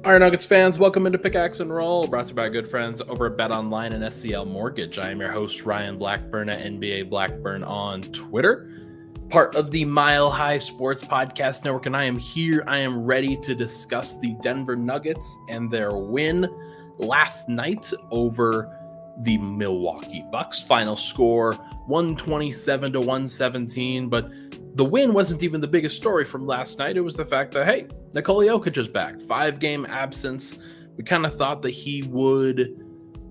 All right, Nuggets fans, welcome into Pickaxe and Roll, brought to you by our good friends over at BetOnline and SCL Mortgage. I am your host, Ryan Blackburn at NBA Blackburn on Twitter, part of the Mile High Sports Podcast Network, and I am here. I am ready to discuss the Denver Nuggets and their win last night over the Milwaukee Bucks. Final score 127-117, but the win wasn't even the biggest story from last night. It was the fact that, hey, Nikola Jokic is back. 5-game absence. We kind of thought that he would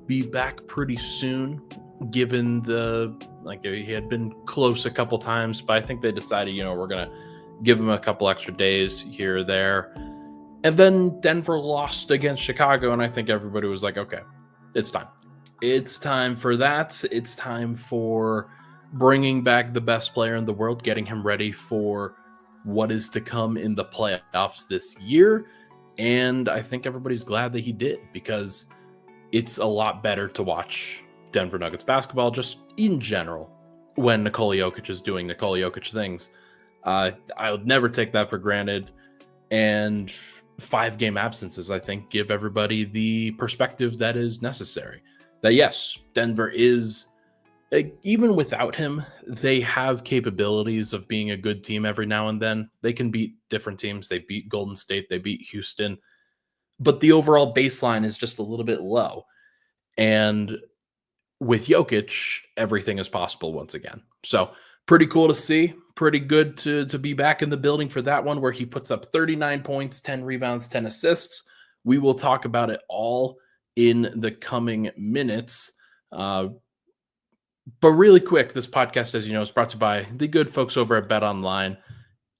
be back pretty soon, given he had been close a couple times, but I think they decided, we're going to give him a couple extra days here or there. And then Denver lost against Chicago, and I think everybody was like, okay, it's time. It's time for that. It's time for bringing back the best player in the world, getting him ready for what is to come in the playoffs this year. And I think everybody's glad that he did, because it's a lot better to watch Denver Nuggets basketball just in general when Nikola Jokic is doing Nikola Jokic things. I'll never take that for granted. And 5-game absences, I think, give everybody the perspective that is necessary. That yes, Denver is, even without him, they have capabilities of being a good team every now and then. They can beat different teams. They beat Golden State. They beat Houston. But the overall baseline is just a little bit low. And with Jokic, everything is possible once again. So pretty cool to see. Pretty good to be back in the building for that one, where he puts up 39 points, 10 rebounds, 10 assists. We will talk about it all in the coming minutes. But really quick, this podcast, as you know, is brought to you by the good folks over at BetOnline,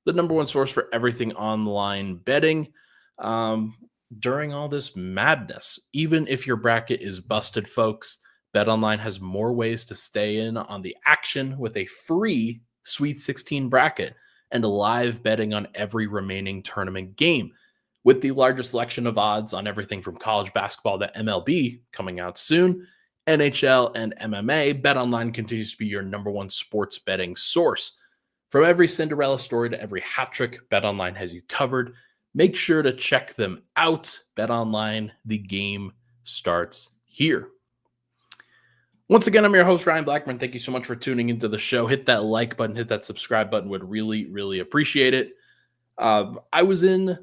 the number one source for everything online betting. During all this madness, even if your bracket is busted, folks, BetOnline has more ways to stay in on the action with a free Sweet 16 bracket and live betting on every remaining tournament game. With the largest selection of odds on everything from college basketball to MLB coming out soon, NHL and MMA, BetOnline continues to be your number one sports betting source. From every Cinderella story to every hat trick, BetOnline has you covered. Make sure to check them out. BetOnline, the game starts here. Once again, I'm your host, Ryan Blackburn. Thank you so much for tuning into the show. Hit that like button, hit that subscribe button. Would really, really appreciate it. I was in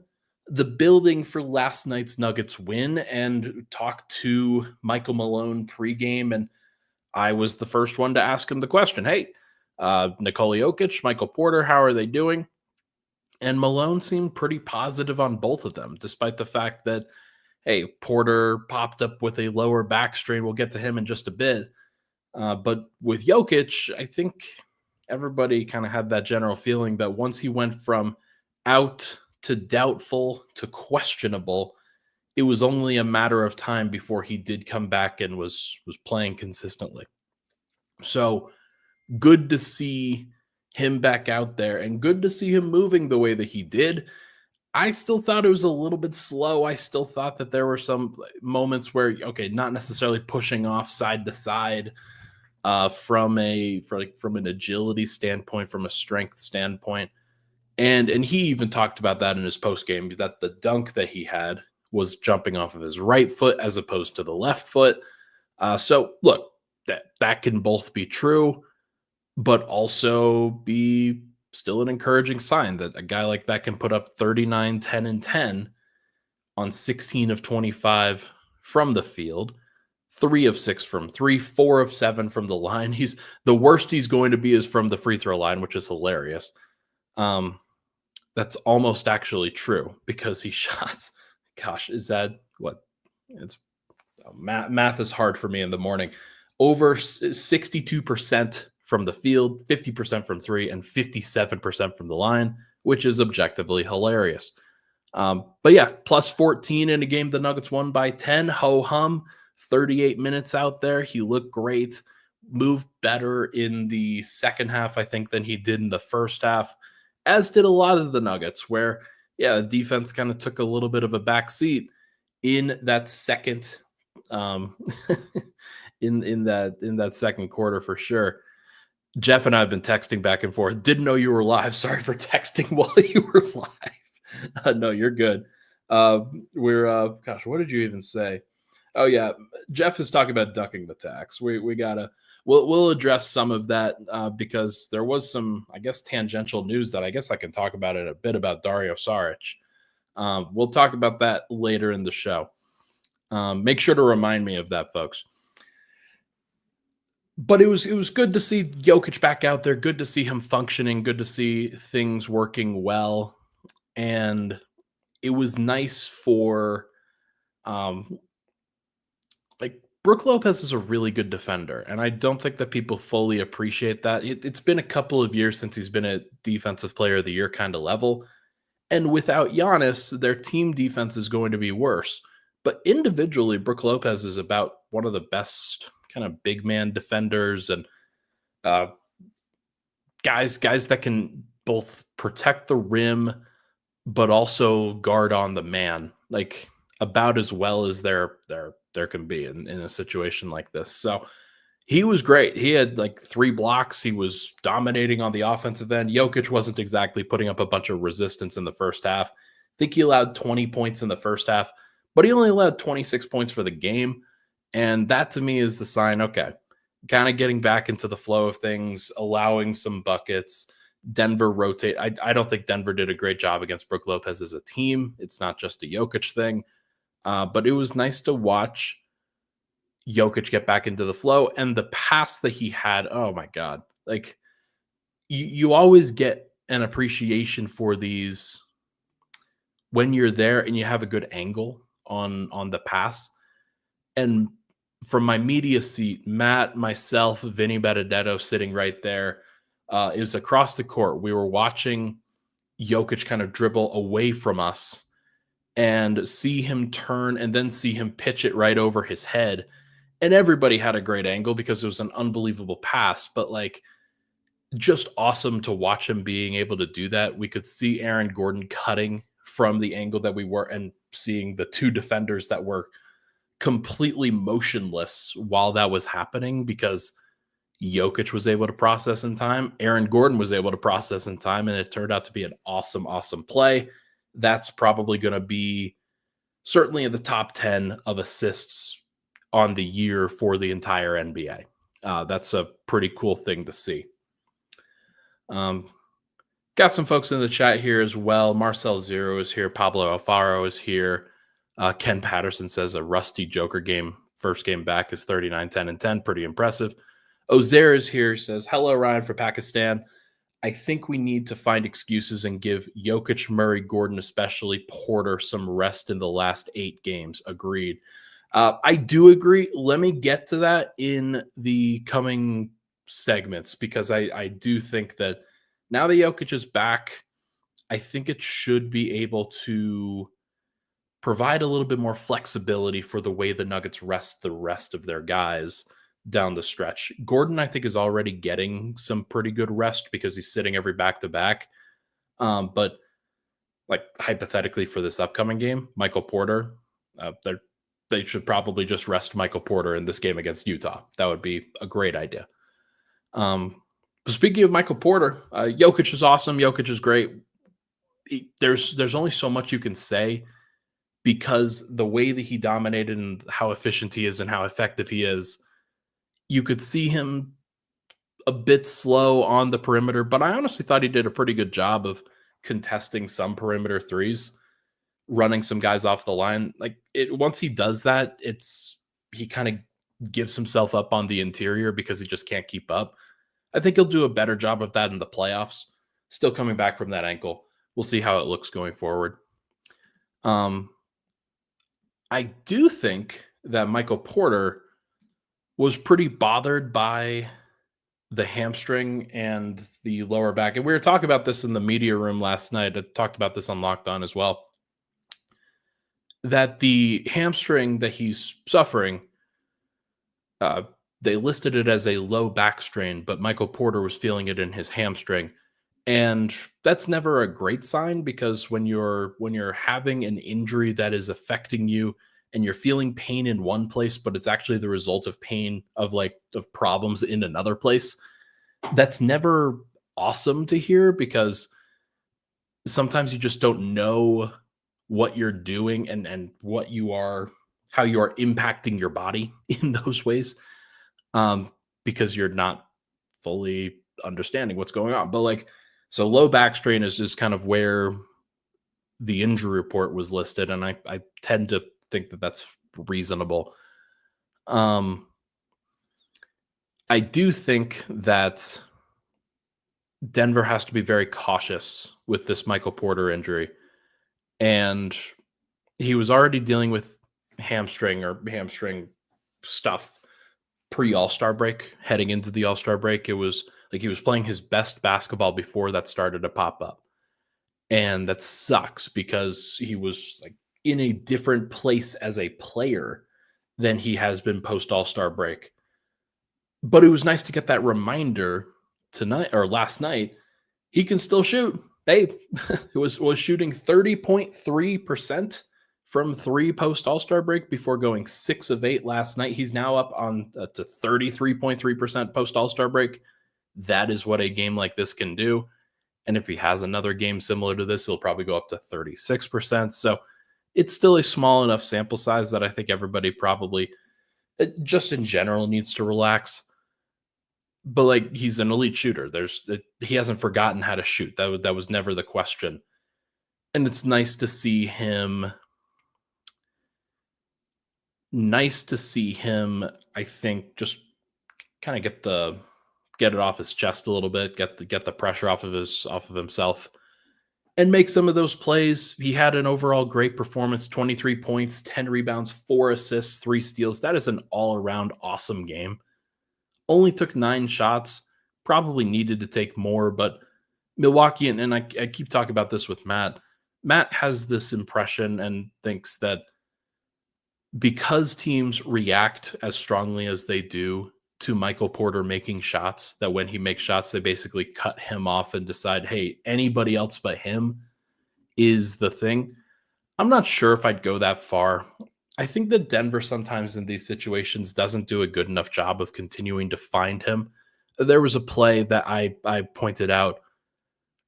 the building for last night's Nuggets win and talked to Michael Malone pregame, and I was the first one to ask him the question, hey, Nikola Jokic, Michael Porter, how are they doing? And Malone seemed pretty positive on both of them, despite the fact that, hey, Porter popped up with a lower back strain. We'll get to him in just a bit. But with Jokic, I think everybody kind of had that general feeling that once he went from out to doubtful to questionable, it was only a matter of time before he did come back and was playing consistently. So good to see him back out there and good to see him moving the way that he did. I still thought it was a little bit slow. I still thought that there were some moments where, okay, not necessarily pushing off side to side from an agility standpoint, from a strength standpoint. And he even talked about that in his post game, that the dunk that he had was jumping off of his right foot as opposed to the left foot. So look, that can both be true, but also be still an encouraging sign that a guy like that can put up 39, 10, and 10 on 16 of 25 from the field, 3 of 6 from 3, 4 of 7 from the line. The worst he's going to be is from the free throw line, which is hilarious. That's almost actually true because he shot, gosh, is that what? It's math is hard for me in the morning. Over 62% from the field, 50% from 3, and 57% from the line, which is objectively hilarious. But yeah, plus 14 in a game the Nuggets won by 10. Ho-hum, 38 minutes out there. He looked great, moved better in the second half, I think, than he did in the first half, as did a lot of the Nuggets, where, yeah, the defense kind of took a little bit of a backseat in that second in that second quarter for sure. Jeff and I have been texting back and forth. Didn't know you were live. Sorry for texting while you were live. No, you're good. Uh, gosh, what did you even say? Oh yeah, Jeff is talking about ducking the tax. We gotta we'll address some of that because there was some, I guess, tangential news that I guess I can talk about it a bit about Dario Saric. We'll talk about that later in the show. Make sure to remind me of that, folks. But it was good to see Jokic back out there. Good to see him functioning. Good to see things working well, and it was nice for um, like Brook Lopez is a really good defender, and I don't think that people fully appreciate that. It's been a couple of years since he's been at Defensive Player of the Year kind of level, and without Giannis, their team defense is going to be worse. But individually, Brook Lopez is about one of the best kind of big man defenders and uh, guys that can both protect the rim but also guard on the man, like about as well as there can be in a situation like this. So he was great. He had like 3 blocks. He was dominating on the offensive end. Jokic wasn't exactly putting up a bunch of resistance in the first half. I think he allowed 20 points in the first half, but he only allowed 26 points for the game. And that to me is the sign, okay, kind of getting back into the flow of things, allowing some buckets. Denver rotate. I don't think Denver did a great job against Brook Lopez as a team. It's not just a Jokic thing. But it was nice to watch Jokic get back into the flow, and the pass that he had. Oh my God. Like you always get an appreciation for these when you're there and you have a good angle on the pass. And from my media seat, Matt, myself, Vinny Benedetto sitting right there. It was across the court. We were watching Jokic kind of dribble away from us and see him turn and then see him pitch it right over his head. And everybody had a great angle because it was an unbelievable pass, but like just awesome to watch him being able to do that. We could see Aaron Gordon cutting from the angle that we were and seeing the 2 defenders that were completely motionless while that was happening because Jokic was able to process in time. Aaron Gordon was able to process in time, and it turned out to be an awesome, awesome play. That's probably going to be certainly in the top 10 of assists on the year for the entire NBA. That's a pretty cool thing to see. Got some folks in the chat here as well. Marcel Zero is here. Pablo Alfaro is here. Ken Patterson says a rusty Joker game. First game back is 39, 10, and 10. Pretty impressive. Ozair is here. Says, hello, Ryan for Pakistan. I think we need to find excuses and give Jokic, Murray, Gordon, especially Porter, some rest in the last 8 games. Agreed. I do agree. Let me get to that in the coming segments because I do think that now that Jokic is back, I think it should be able to provide a little bit more flexibility for the way the Nuggets rest the rest of their guys down the stretch. Gordon, I think, is already getting some pretty good rest because he's sitting every back-to-back. But like hypothetically for this upcoming game, Michael Porter, they should probably just rest Michael Porter in this game against Utah. That would be a great idea. But speaking of Michael Porter, Jokic is awesome. Jokic is great. There's only so much you can say because the way that he dominated and how efficient he is and how effective he is, you could see him a bit slow on the perimeter, but I honestly thought he did a pretty good job of contesting some perimeter threes, running some guys off the line. Like once he does that, he kind of gives himself up on the interior because he just can't keep up. I think he'll do a better job of that in the playoffs. Still coming back from that ankle. We'll see how it looks going forward. I do think that Michael Porter was pretty bothered by the hamstring and the lower back. And we were talking about this in the media room last night. I talked about this on Locked On as well. That the hamstring that he's suffering, they listed it as a low back strain, but Michael Porter was feeling it in his hamstring. And that's never a great sign because when you're having an injury that is affecting you and you're feeling pain in one place, but it's actually the result of pain of problems in another place, that's never awesome to hear because sometimes you just don't know what you're doing and what you are, how you are impacting your body in those ways, because you're not fully understanding what's going on. But like, so low back strain is just kind of where the injury report was listed, and I tend to think that that's reasonable. I do think that Denver has to be very cautious with this Michael Porter injury. And he was already dealing with hamstring stuff pre All-Star break, heading into the All-Star break. It was like he was playing his best basketball before that started to pop up. And that sucks because he was like in a different place as a player than he has been post All-Star break. But it was nice to get that reminder tonight or last night. He can still shoot. Hey, it was shooting 30.3% from three post All-Star break before going 6 of 8 last night. He's now up on to 33.3% post All-Star break. That is what a game like this can do. And if he has another game similar to this, he'll probably go up to 36%. So it's still a small enough sample size that I think everybody probably, just in general, needs to relax. But like, he's an elite shooter. He hasn't forgotten how to shoot. That was never the question. And it's nice to see him. I think, just kind of get it off his chest a little bit, get the pressure off of himself, and make some of those plays. He had an overall great performance: 23 points, 10 rebounds, 4 assists, 3 steals. That is an all-around awesome game. Only took 9 shots, probably needed to take more, but Milwaukee, and I keep talking about this with Matt. Matt has this impression and thinks that because teams react as strongly as they do to Michael Porter making shots, that when he makes shots, they basically cut him off and decide, hey, anybody else but him is the thing. I'm not sure if I'd go that far. I think that Denver sometimes in these situations doesn't do a good enough job of continuing to find him. There was a play that I pointed out.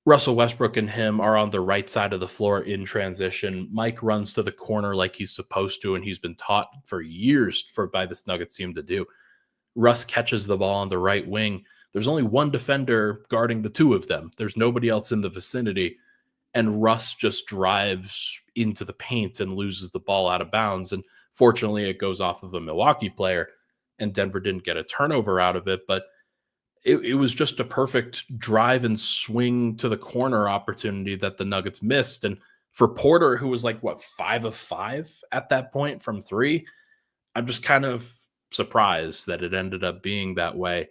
Russell Westbrook and him are on the right side of the floor in transition. Mike runs to the corner like he's supposed to, and he's been taught for years by this Nuggets team to do. Russ catches the ball on the right wing. There's only one defender guarding the two of them. There's nobody else in the vicinity. And Russ just drives into the paint and loses the ball out of bounds. And fortunately, it goes off of a Milwaukee player, and Denver didn't get a turnover out of it. But it was just a perfect drive and swing to the corner opportunity that the Nuggets missed. And for Porter, who was like, 5 of 5 at that point from 3, I'm just kind of surprised that it ended up being that way.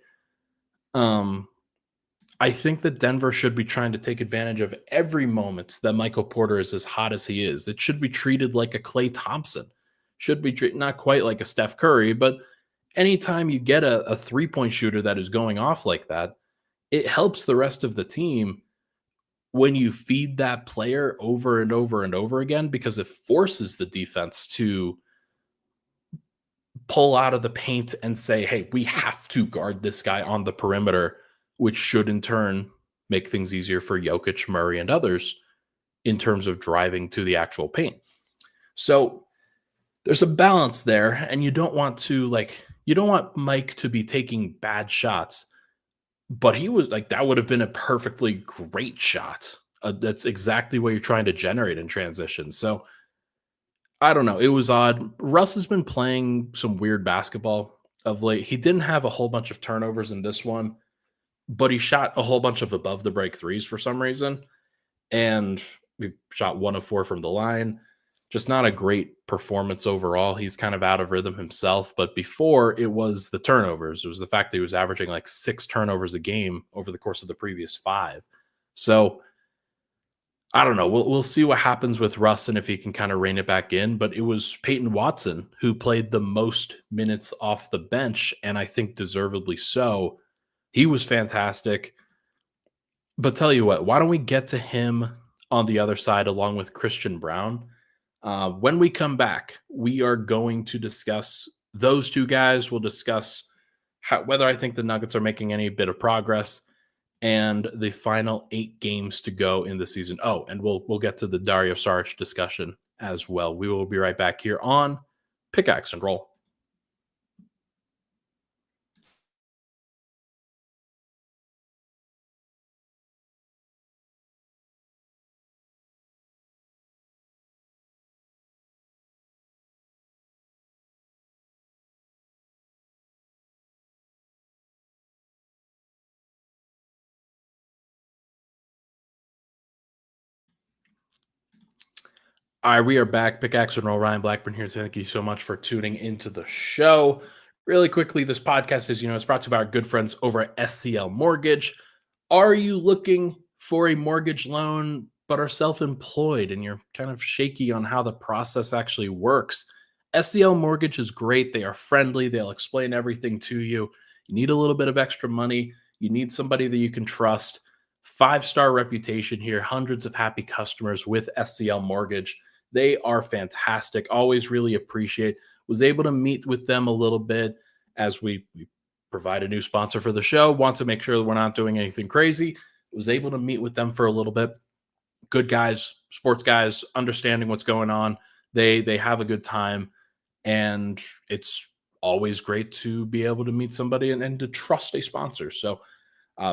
I think that Denver should be trying to take advantage of every moment that Michael Porter is as hot as he is. It should be treated like a Klay Thompson. Should be treated not quite like a Steph Curry, but anytime you get a 3-point shooter that is going off like that, it helps the rest of the team when you feed that player over and over and over again, because it forces the defense to pull out of the paint and say, hey, we have to guard this guy on the perimeter, which should in turn make things easier for Jokic, Murray, and others in terms of driving to the actual paint. So there's a balance there, and you don't want Mike to be taking bad shots, but he was like, that would have been a perfectly great shot. That's exactly what you're trying to generate in transition. So I don't know. It was odd. Russ has been playing some weird basketball of late. He didn't have a whole bunch of turnovers in this one, but he shot a whole bunch of above the break threes for some reason. And we shot 1 of 4 from the line. Just not a great performance overall. He's kind of out of rhythm himself. But before, it was the turnovers. It was the fact that he was averaging like 6 turnovers a game over the course of the previous 5. So I don't know. We'll see what happens with Russ and if he can kind of rein it back in. But it was Peyton Watson who played the most minutes off the bench, and I think deservedly so. He was fantastic. But tell you what, why don't we get to him on the other side along with Christian Braun? When we come back, we are going to discuss those two guys. We'll discuss whether I think the Nuggets are making any bit of progress. and the final 8 games to go in the season. Oh, and we'll get to the Dario Saric discussion as well. We will be right back here on Pickaxe and Roll. All right, we are back. Pickaxe and Roll. Ryan Blackburn here. Thank you so much for tuning into the show. Really quickly, this podcast is, it's brought to you by our good friends over at SCL Mortgage. Are you looking for a mortgage loan but are self-employed and you're kind of shaky on how the process actually works? SCL Mortgage is great. They are friendly. They'll explain everything to you. You need a little bit of extra money. You need somebody that you can trust. 5-star reputation here. Hundreds of happy customers with SCL Mortgage. They are fantastic. Always really appreciate. Was able to meet with them a little bit as we provide a new sponsor for the show. Want to make sure that we're not doing anything crazy. Was able to meet with them for a little bit. Good guys, sports guys, understanding what's going on. They have a good time, and it's always great to be able to meet somebody and to trust a sponsor. So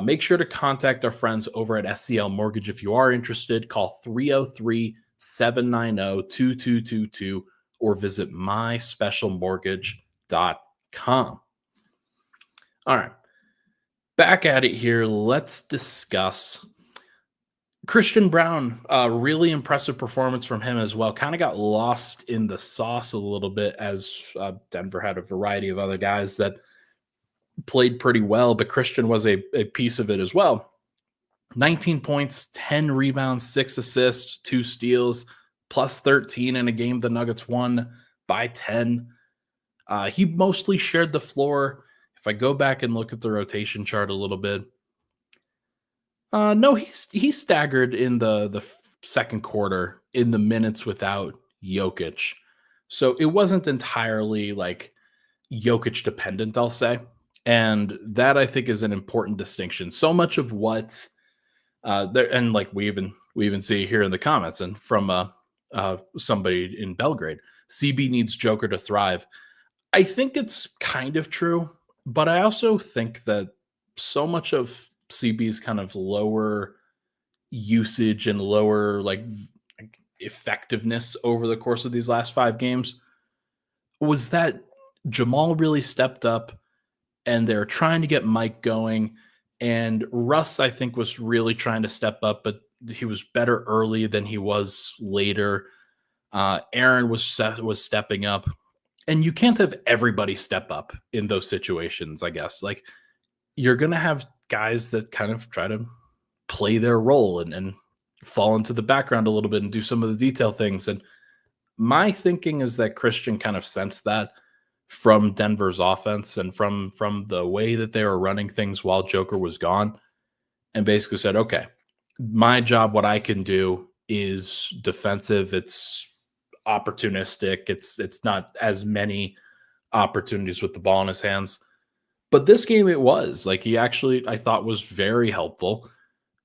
make sure to contact our friends over at SCL Mortgage if you are interested. Call 303-790-2222 or visit myspecialmortgage.com. All right, back at it here. Let's discuss Christian Braun. Really impressive performance from him as well. Kind of got lost in the sauce a little bit as Denver had a variety of other guys that played pretty well, but Christian was a piece of it as well. 19 points, 10 rebounds, 6 assists, 2 steals, plus 13 in a game the Nuggets won by 10. He mostly shared the floor. If I go back and look at the rotation chart a little bit, no, he staggered in the second quarter in the minutes without Jokic. So it wasn't entirely like Jokic dependent, I'll say. And that I think is an important distinction. So much of what there, and like we even see here in the comments and from somebody in Belgrade, CB needs Joker to thrive. I think it's kind of true, but I also think that so much of CB's kind of lower usage and lower like effectiveness over the course of these last 5 games was that Jamal really stepped up and they're trying to get Mike going. And Russ, I think, was really trying to step up, but he was better early than he was later. Aaron was stepping up, and you can't have everybody step up in those situations. I guess like you're gonna have guys that kind of try to play their role and fall into the background a little bit and do some of the detail things. And my thinking is that Christian kind of sensed that from Denver's offense and from the way that they were running things while Joker was gone, and basically said, okay, my job, what I can do is defensive. It's opportunistic. It's not as many opportunities with the ball in his hands. But this game, it was like he actually, I thought, was very helpful.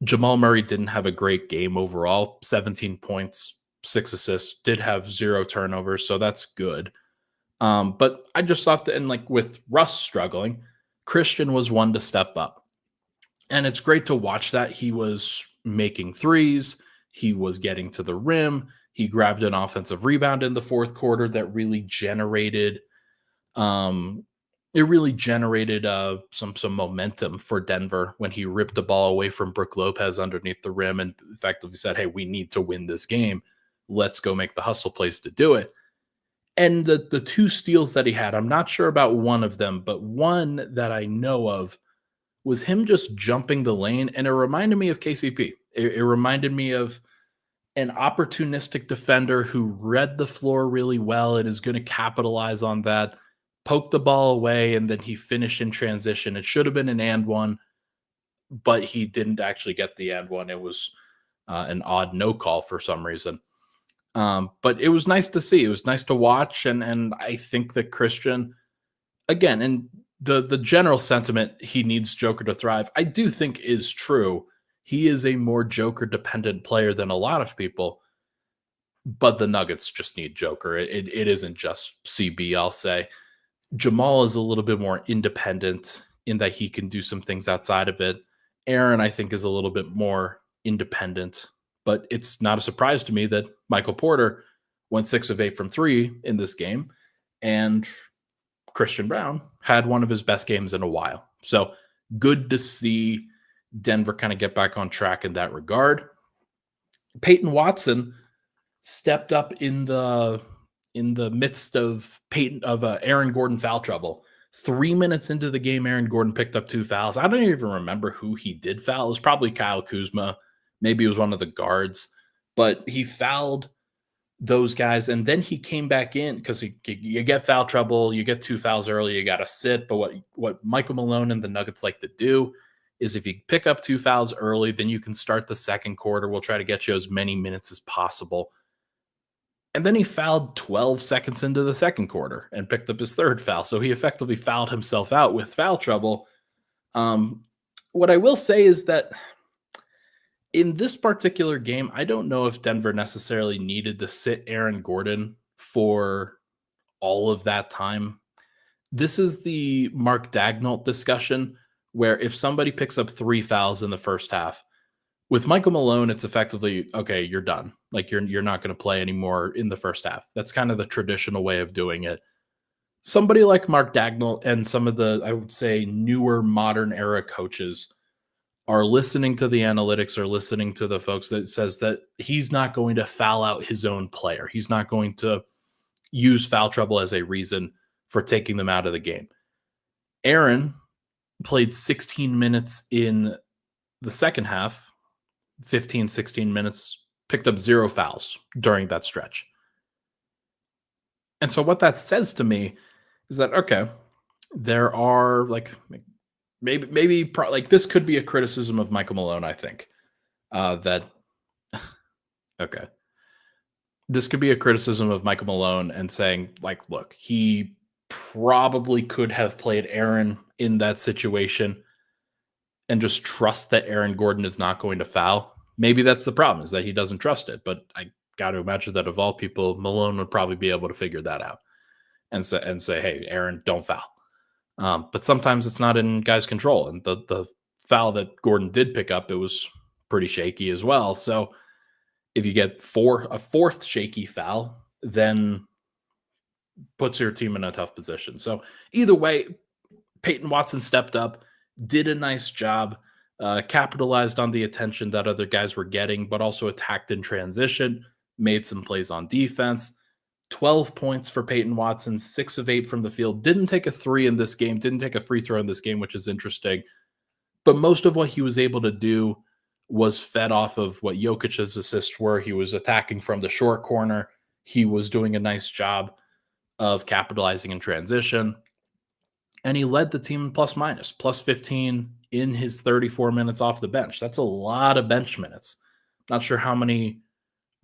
Jamal Murray didn't have a great game overall. 17 points, 6 assists, did have 0 turnovers, so that's good. But I just thought that, and like with Russ struggling, Christian was one to step up. And it's great to watch that. He was making threes. He was getting to the rim. He grabbed an offensive rebound in the fourth quarter that really generated some momentum for Denver when he ripped the ball away from Brook Lopez underneath the rim and effectively said, hey, we need to win this game. Let's go make the hustle plays to do it. And the 2 steals that he had, I'm not sure about one of them, but one that I know of was him just jumping the lane. And it reminded me of KCP. It reminded me of an opportunistic defender who read the floor really well and is going to capitalize on that, poke the ball away, and then he finished in transition. It should have been an and one, but he didn't actually get the and one. It was an odd no call for some reason. But it was nice to see. It was nice to watch. And I think that Christian, again, and the general sentiment he needs Joker to thrive, I do think is true. He is a more Joker dependent player than a lot of people, but the Nuggets just need Joker. It isn't just CB, I'll say. Jamal is a little bit more independent in that he can do some things outside of it. Aaron, I think, is a little bit more independent, but it's not a surprise to me that Michael Porter went 6 of 8 from 3 in this game, and Christian Braun had one of his best games in a while. So good to see Denver kind of get back on track in that regard. Peyton Watson stepped up in the midst of Aaron Gordon foul trouble. 3 minutes into the game, Aaron Gordon picked up 2 fouls. I don't even remember who he did foul. It was probably Kyle Kuzma. Maybe it was one of the guards, but he fouled those guys, and then he came back in because you get foul trouble, you get 2 fouls early, you got to sit. But what Michael Malone and the Nuggets like to do is if you pick up 2 fouls early, then you can start the second quarter. We'll try to get you as many minutes as possible. And then he fouled 12 seconds into the second quarter and picked up his 3rd foul. So he effectively fouled himself out with foul trouble. What I will say is that in this particular game, I don't know if Denver necessarily needed to sit Aaron Gordon for all of that time. This is the Mark Daigneault discussion, where if somebody picks up 3 fouls in the first half, with Michael Malone, it's effectively, okay, you're done. Like you're not going to play anymore in the first half. That's kind of the traditional way of doing it. Somebody like Mark Daigneault and some of the, I would say, newer modern era coaches are listening to the analytics, or listening to the folks that says that he's not going to foul out his own player. He's not going to use foul trouble as a reason for taking them out of the game. Aaron played 16 minutes in the second half, 15, 16 minutes, picked up 0 fouls during that stretch. And so what that says to me is that, okay, there are like maybe like this could be a criticism of Michael Malone, I think. That okay. This could be a criticism of Michael Malone and saying, like, look, he probably could have played Aaron in that situation and just trust that Aaron Gordon is not going to foul. Maybe that's the problem, is that he doesn't trust it. But I got to imagine that of all people, Malone would probably be able to figure that out and say, hey, Aaron, don't foul. But sometimes it's not in guys' control. And the foul that Gordon did pick up, it was pretty shaky as well. So if you get a 4th shaky foul, then puts your team in a tough position. So either way, Peyton Watson stepped up, did a nice job, capitalized on the attention that other guys were getting, but also attacked in transition, made some plays on defense. 12 points for Peyton Watson, 6 of 8 from the field. Didn't take a 3 in this game, didn't take a free throw in this game, which is interesting. But most of what he was able to do was fed off of what Jokic's assists were. He was attacking from the short corner. He was doing a nice job of capitalizing in transition. And he led the team plus 15 in his 34 minutes off the bench. That's a lot of bench minutes. Not sure how many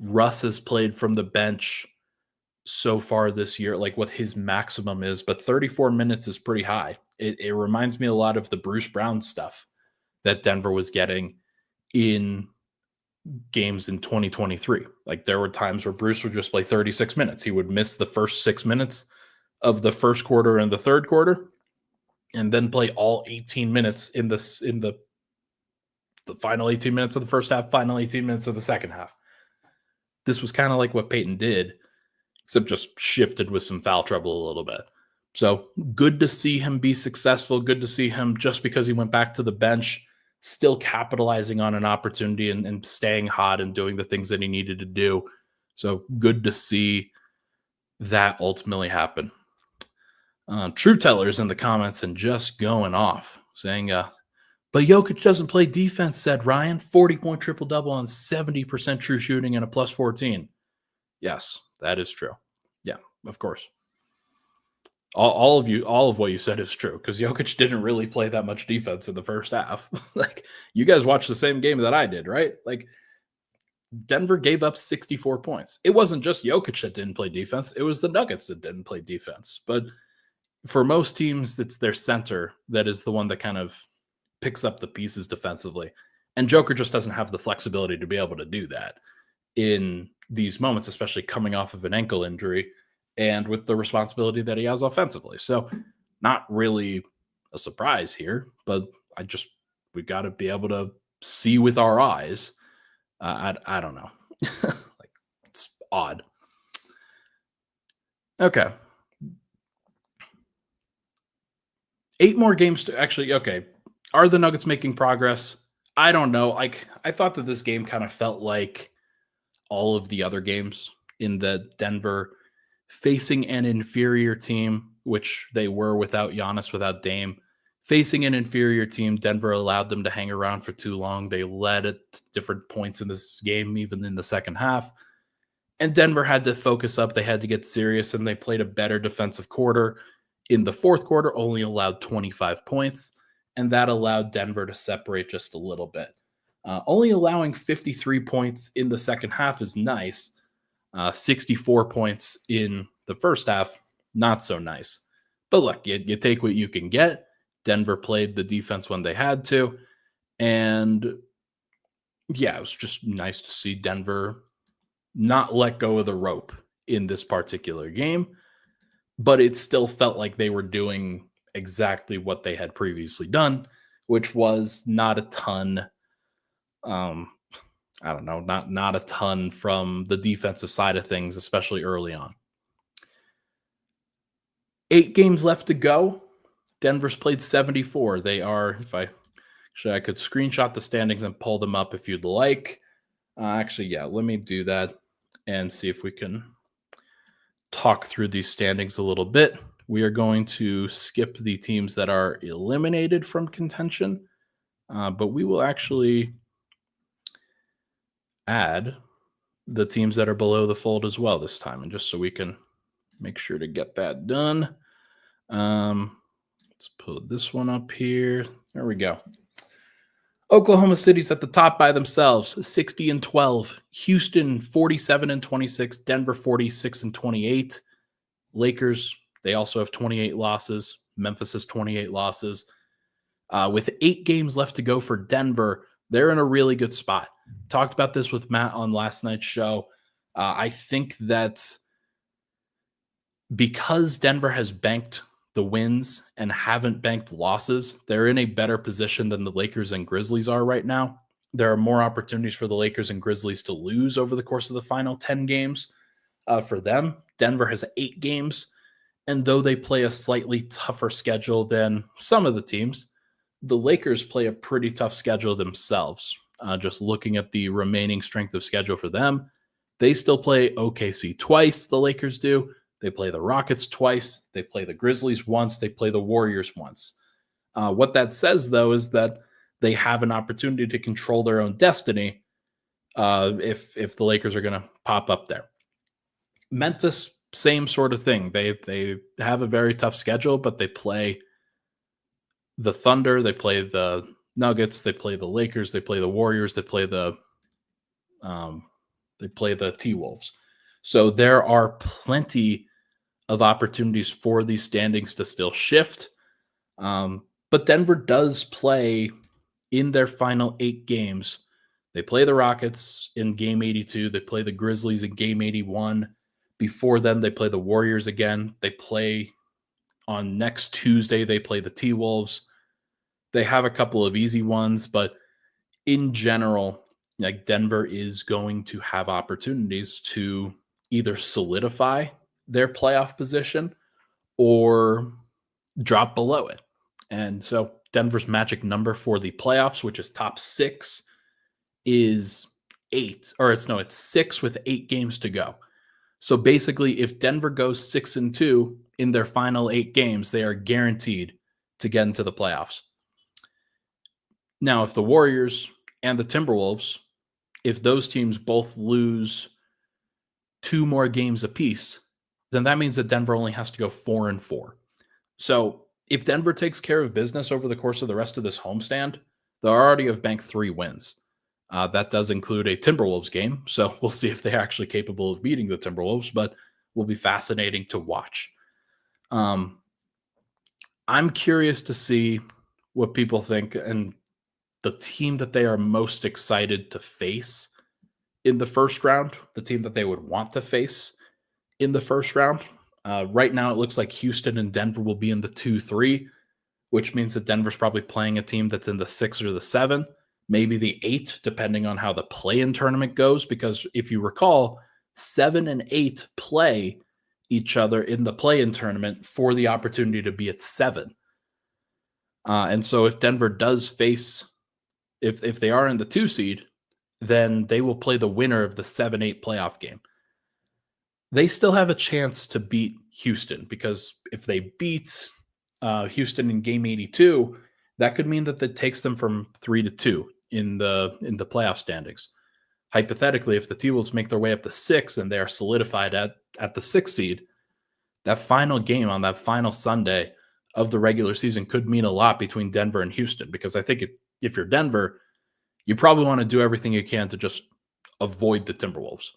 Russ has played from the bench so far this year, like what his maximum is, but 34 minutes is pretty high. It reminds me a lot of the Bruce Brown stuff that Denver was getting in games in 2023. Like there were times where Bruce would just play 36 minutes. He would miss the first 6 minutes of the first quarter and the third quarter, and then play all 18 minutes in the final 18 minutes of the first half, final 18 minutes of the second half. This was kind of like what Peyton did, except just shifted with some foul trouble a little bit. So good to see him be successful. Good to see him, just because he went back to the bench, still capitalizing on an opportunity and staying hot and doing the things that he needed to do. So good to see that ultimately happen. True Tellers in the comments and just going off, saying, but Jokic doesn't play defense, said Ryan. 40-point triple-double on 70% true shooting and a plus 14. Yes, that is true. Yeah, of course. All of what you said is true, because Jokic didn't really play that much defense in the first half. Like, you guys watched the same game that I did, right? Like, Denver gave up 64 points. It wasn't just Jokic that didn't play defense. It was the Nuggets that didn't play defense. But for most teams, it's their center that is the one that kind of picks up the pieces defensively. And Joker just doesn't have the flexibility to be able to do that in these moments, especially coming off of an ankle injury and with the responsibility that he has offensively. So not really a surprise here, but we got to be able to see with our eyes. I don't know. Like, it's odd. Okay. 8 more games to actually, okay. Are the Nuggets making progress? I don't know. Like, I thought that this game kind of felt like all of the other games in the Denver facing an inferior team, which they were without Giannis, without Dame. Facing an inferior team, Denver allowed them to hang around for too long. They led at different points in this game, even in the second half. And Denver had to focus up. They had to get serious, and they played a better defensive quarter. In the fourth quarter, only allowed 25 points, and that allowed Denver to separate just a little bit. Only allowing 53 points in the second half is nice. 64 points in the first half, not so nice. But look, you take what you can get. Denver played the defense when they had to. And yeah, it was just nice to see Denver not let go of the rope in this particular game. But it still felt like they were doing exactly what they had previously done, which was not a ton. I don't know, not a ton from the defensive side of things, especially early on. 8 games left to go. Denver's played 74. They are, I could screenshot the standings and pull them up if you'd like. Actually, yeah, let me do that and see if we can talk through these standings a little bit. We are going to skip the teams that are eliminated from contention, but we will actually add the teams that are below the fold as well this time. And just so we can make sure to get that done. Let's put this one up here. There we go. Oklahoma City's at the top by themselves, 60-12. Houston, 47-26. Denver, 46-28. Lakers, they also have 28 losses. Memphis has 28 losses. With 8 games left to go for Denver, they're in a really good spot. Talked about this with Matt on last night's show. I think that because Denver has banked the wins and haven't banked losses, they're in a better position than the Lakers and Grizzlies are right now. There are more opportunities for the Lakers and Grizzlies to lose over the course of the final 10 games. For them, Denver has 8 games, and though they play a slightly tougher schedule than some of the teams, the Lakers play a pretty tough schedule themselves. Just looking at the remaining strength of schedule for them, they still play OKC twice, the Lakers do. They play the Rockets twice. They play the Grizzlies once. They play the Warriors once. What that says, though, is that they have an opportunity to control their own destiny if the Lakers are going to pop up there. Memphis, same sort of thing. They have a very tough schedule, but they play the Thunder. They play the Nuggets. They play the Lakers. They play the Warriors. They play the T-Wolves. So there are plenty of opportunities for these standings to still shift. But Denver does play in their final 8 games. They play the Rockets in game 82. They play the Grizzlies in game 81. Before then, they play the Warriors again. They play on next Tuesday. They play the T-Wolves. They have a couple of easy ones, but in general, like, Denver is going to have opportunities to either solidify their playoff position or drop below it. And so Denver's magic number for the playoffs, which is top 6, is 8. It's 6 with 8 games to go. So basically, if Denver goes 6-2 in their final 8 games, they are guaranteed to get into the playoffs. Now, if the Warriors and the Timberwolves, if those teams both lose 2 more games apiece, then that means that Denver only has to go 4-4. So if Denver takes care of business over the course of the rest of this homestand, they already have banked 3 wins. That does include a Timberwolves game, so we'll see if they're actually capable of beating the Timberwolves, but will be fascinating to watch. I'm curious to see what people think and the team that they are most excited to face in the first round, the team that they would want to face in the first round. Right now, it looks like Houston and Denver will be in the 2-3, which means that Denver's probably playing a team that's in the 6 or the 7, maybe the 8, depending on how the play-in tournament goes. Because if you recall, 7 and 8 play each other in the play-in tournament for the opportunity to be at 7. And so if Denver does face, if they are in the 2 seed, then they will play the winner of the 7-8 playoff game. They still have a chance to beat Houston, because if they beat Houston in game 82, that could mean that that takes them from 3-2 in the playoff standings. Hypothetically, if the T-Wolves make their way up to 6 and they are solidified at the 6 seed, that final game on that final Sunday of the regular season could mean a lot between Denver and Houston, because I think if you're Denver, you probably want to do everything you can to just avoid the Timberwolves.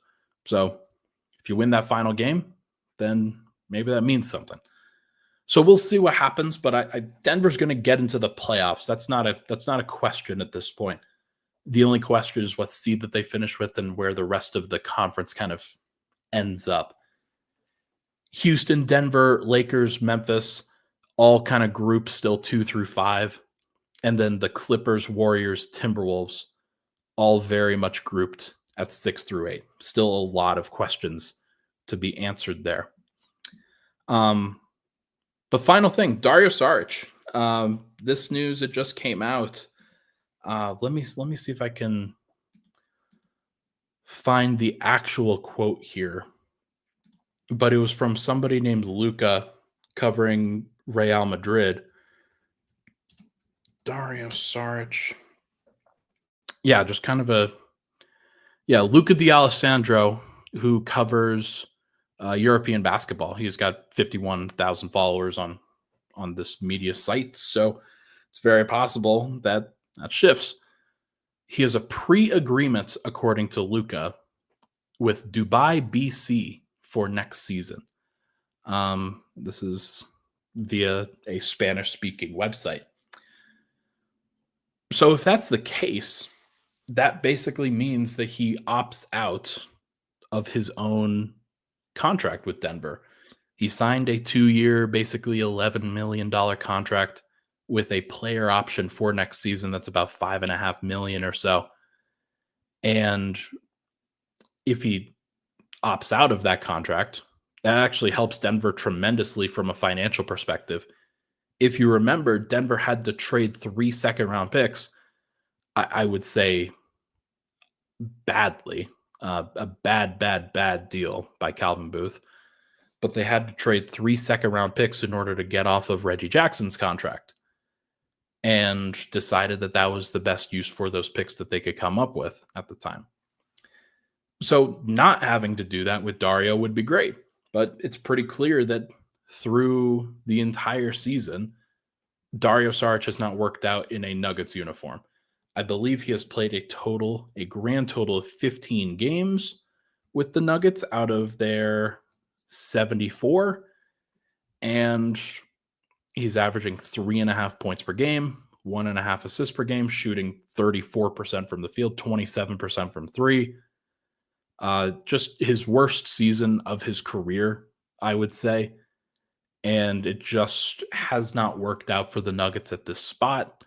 So if you win that final game, then maybe that means something. So we'll see what happens, but Denver's going to get into the playoffs. That's not a question at this point. The only question is what seed that they finish with and where the rest of the conference kind of ends up. Houston, Denver, Lakers, Memphis, all kind of grouped still 2 through 5. And then the Clippers, Warriors, Timberwolves, all very much grouped at 6 through 8. Still a lot of questions to be answered there. But final thing, Dario Saric. This news, it just came out. Let me see if I can find the actual quote here. But it was from somebody named Luca covering Real Madrid. Dario Saric. Yeah, just kind of Luca D'Alessandro, who covers European basketball. He's got 51,000 followers on this media site, so it's very possible that shifts. He has a pre-agreement, according to Luca, with Dubai BC for next season. This is via a Spanish-speaking website. So if that's the case, that basically means that he opts out of his own contract with Denver. He signed a 2-year, basically $11 million contract with a player option for next season. That's about $5.5 million or so. And if he opts out of that contract, that actually helps Denver tremendously from a financial perspective. If you remember, Denver had to trade 3 second-round picks. I would say badly. A bad deal by Calvin Booth. But they had to trade 3 second-round picks in order to get off of Reggie Jackson's contract, and decided that that was the best use for those picks that they could come up with at the time. So not having to do that with Dario would be great, but it's pretty clear that through the entire season, Dario Saric has not worked out in a Nuggets uniform. I believe he has played a grand total of 15 games with the Nuggets out of their 74, and he's averaging 3.5 points per game, 1.5 assists per game, shooting 34% from the field, 27% from 3. Just his worst season of his career, I would say. And it just has not worked out for the Nuggets at this spot.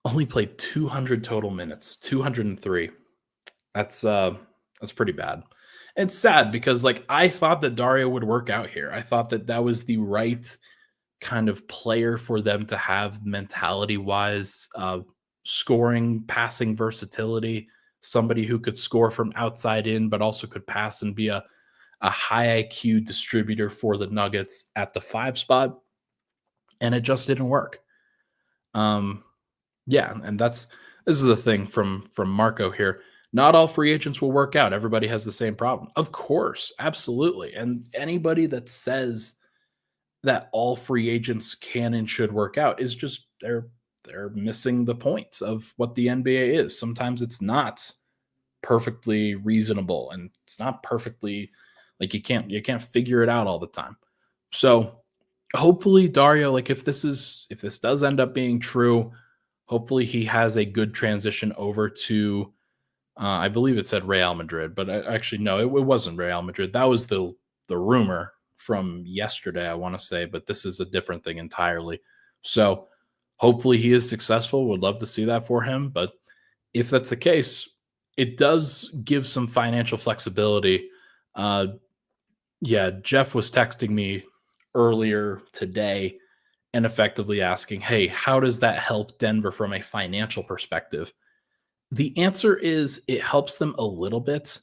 Only played 200 total minutes, 203. That's pretty bad. It's sad because I thought that Dario would work out here. I thought that was the right kind of player for them to have mentality-wise, scoring, passing versatility, somebody who could score from outside in, but also could pass and be a high IQ distributor for the Nuggets at the 5 spot. And it just didn't work. And this is the thing from Marco here. Not all free agents will work out. Everybody has the same problem. Of course, absolutely. And anybody that says that all free agents can and should work out is just they're missing the point of what the NBA is. Sometimes it's not perfectly reasonable, and it's not perfectly you can't figure it out all the time. So hopefully Dario, like if this does end up being true, hopefully he has a good transition over to I believe it said Real Madrid, but actually no, it wasn't Real Madrid. That was the rumor from yesterday, I want to say, but this is a different thing entirely. So hopefully he is successful. Would love to see that for him, but if that's the case, it does give some financial flexibility. Uh, yeah, Jeff was texting me earlier today and effectively asking, "Hey, how does that help Denver from a financial perspective?" The answer is it helps them a little bit,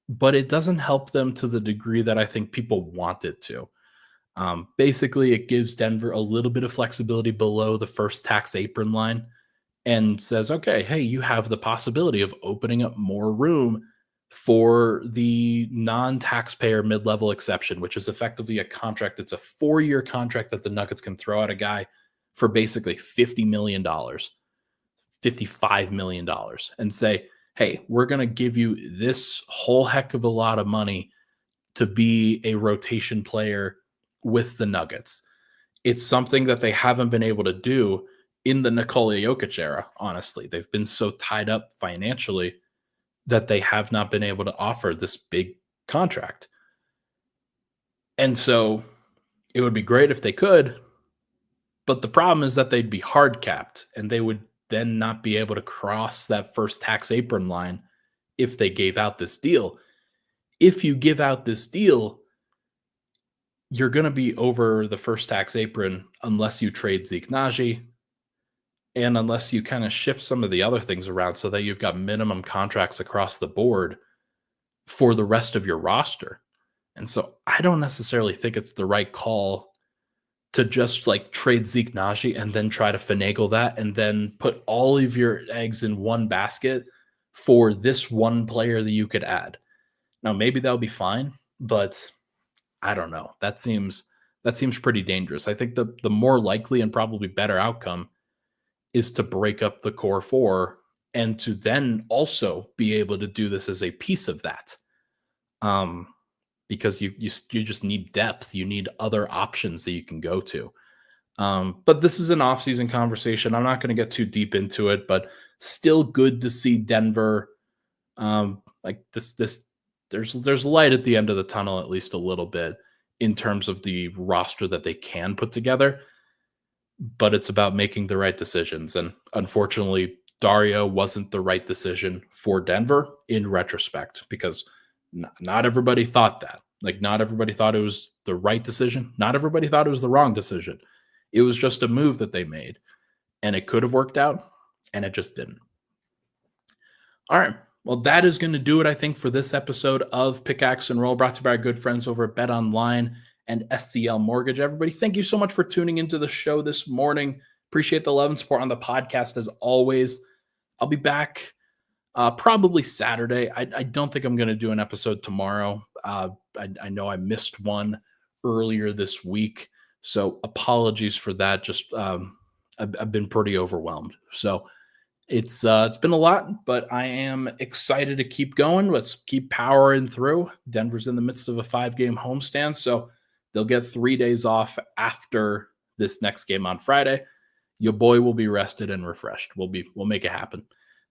but it doesn't help them to the degree that I think people want it to. Basically, it gives Denver a little bit of flexibility below the first tax apron line and says, okay, hey, you have the possibility of opening up more room for the non-taxpayer mid-level exception, which is effectively a contract. It's a 4-year contract that the Nuggets can throw at a guy for basically $50 million, $55 million and say, hey, we're going to give you this whole heck of a lot of money to be a rotation player with the Nuggets. It's something that they haven't been able to do in the Nikola Jokic era, honestly. They've been so tied up financially that they have not been able to offer this big contract. And so it would be great if they could, but the problem is that they'd be hard capped and they would then not be able to cross that first tax apron line if they gave out this deal. If you give out this deal, you're going to be over the first tax apron unless you trade Zeke Naji and unless you kind of shift some of the other things around so that you've got minimum contracts across the board for the rest of your roster. And so I don't necessarily think it's the right call to just like trade Zeke Naji and then try to finagle that and then put all of your eggs in one basket for this one player that you could add. Now, maybe that'll be fine, but I don't know. That seems pretty dangerous. I think the more likely and probably better outcome is to break up the core four and to then also be able to do this as a piece of that. Because you just need depth. You need other options that you can go to. But this is an off-season conversation. I'm not going to get too deep into it, but still good to see Denver. Like this, there's light at the end of the tunnel, at least a little bit, in terms of the roster that they can put together. But it's about making the right decisions. And unfortunately, Dario wasn't the right decision for Denver in retrospect, because not everybody thought that. Like, not everybody thought it was the right decision. Not everybody thought it was the wrong decision. It was just a move that they made, and it could have worked out, and it just didn't. All right. Well, that is going to do it, I think, for this episode of Pickaxe and Roll, brought to you by our good friends over at Bet Online and SCL Mortgage. Everybody, thank you so much for tuning into the show this morning. Appreciate the love and support on the podcast as always. I'll be back probably Saturday. I don't think I'm going to do an episode tomorrow. I know I missed one earlier this week, so apologies for that. Just I've been pretty overwhelmed. So it's been a lot, but I am excited to keep going. Let's keep powering through. Denver's in the midst of a 5-game homestand, so they'll get 3 days off after this next game on Friday. Your boy will be rested and refreshed. We'll make it happen.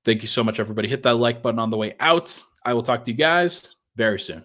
Thank you so much, everybody. Hit that like button on the way out. I will talk to you guys very soon.